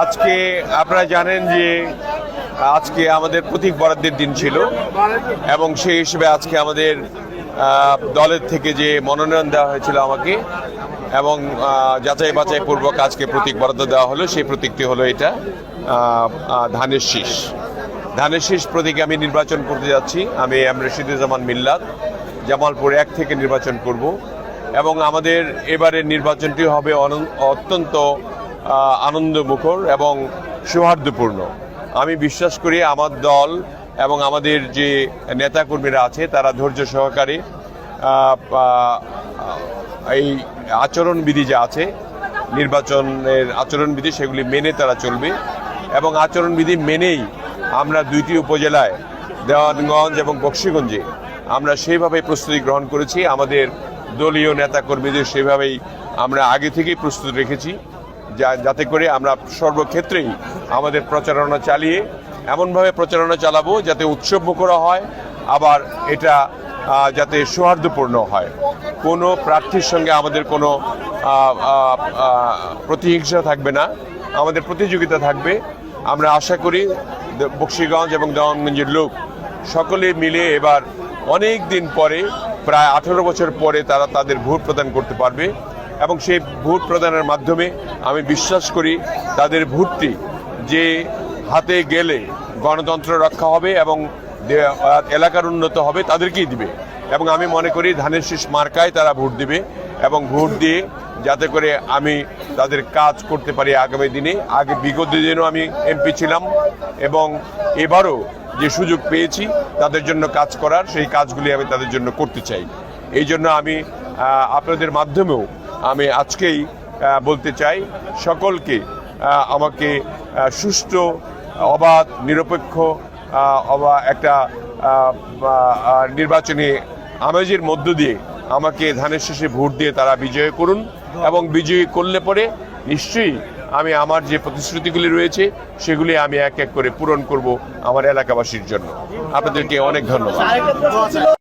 আজকে আপনারা জানেন যে আজকে আমাদের প্রতীক বরাদ্দের দিন ছিল এবং সেই হিসেবে আজকে আমাদের দলের থেকে যে মনোনয়ন দেওয়া হয়েছিল আমাকে এবং যাচাই বাছাই পূর্বক আজকে প্রতীক বরাদ্দ দেওয়া হলো। সেই প্রতীকটি হলো এটা ধানের শীষ। ধানের শীষ প্রতীকে আমি নির্বাচন করতে যাচ্ছি। আমি এম রশিদুজ্জামান মিল্লাত জামালপুর 1 থেকে নির্বাচন করব এবং আমাদের এবারের নির্বাচনটি হবে অত্যন্ত আনন্দমুখর এবং সৌহার্দ্যপূর্ণ। আমি বিশ্বাস করি আমার দল এবং আমাদের যে নেতাকর্মীরা আছে তারা ধৈর্য সহকারে এই আচরণবিধি যা আছে নির্বাচনের আচরণবিধি সেগুলি মেনে তারা চলবে এবং আচরণবিধি মেনেই আমরা 2টি উপজেলায় দেওয়ানগঞ্জ এবং বকশীগঞ্জে আমরা সেইভাবে প্রস্তুতি গ্রহণ করেছি। আমাদের দলীয় নেতাকর্মীদের সেভাবেই আমরা আগে থেকেই প্রস্তুত রেখেছি যাতে করে আমরা সর্বক্ষেত্রেই আমাদের প্রচারণা চালিয়ে এমনভাবে প্রচারণা চালাবো যাতে উৎসবমুখর হয়, আবার এটা যাতে সৌহার্দ্যপূর্ণ হয়। কোনো প্রার্থীর সঙ্গে আমাদের কোনো প্রতিহিংসা থাকবে না, আমাদের প্রতিযোগিতা থাকবে। আমরা আশা করি বকশীগঞ্জ এবং দেওয়ানগঞ্জের লোক সকলে মিলে এবার অনেক দিন পরে, প্রায় 18 বছর পরে তারা তাদের ভোট প্রদান করতে পারবে এবং সেই ভোট প্রদানের মাধ্যমে আমি বিশ্বাস করি তাদের ভোটটি যে হাতে গেলে গণতন্ত্র রক্ষা হবে এবং এলাকার উন্নত হবে তাদেরকেই দিবে এবং আমি মনে করি ধানের শীষ মার্কায় তারা ভোট দিবে এবং ভোট দিয়ে যাতে করে আমি তাদের কাজ করতে পারি আগামী দিনে। আগে বিগত দিনেও আমি এমপি ছিলাম এবং এবারও যে সুযোগ পেয়েছি তাদের জন্য কাজ করার, সেই কাজগুলি আমি তাদের জন্য করতে চাই। এই জন্য আমি আপনাদের মাধ্যমেও আমি আজকেই বলতে চাই সকলকে আমাকে সুষ্ঠু, অবাধ, নিরপেক্ষ একটা নির্বাচনী আমেজের মধ্য দিয়ে আমাকে ধানের শীষে ভোট দিয়ে তারা বিজয় করুন এবং বিজয়ী করলে পরে নিশ্চয়ই আমি আমার যে প্রতিশ্রুতিগুলি রয়েছে সেগুলি আমি এক এক করে পূরণ করব আমার এলাকাবাসীর জন্য। আপনাদেরকে অনেক ধন্যবাদ।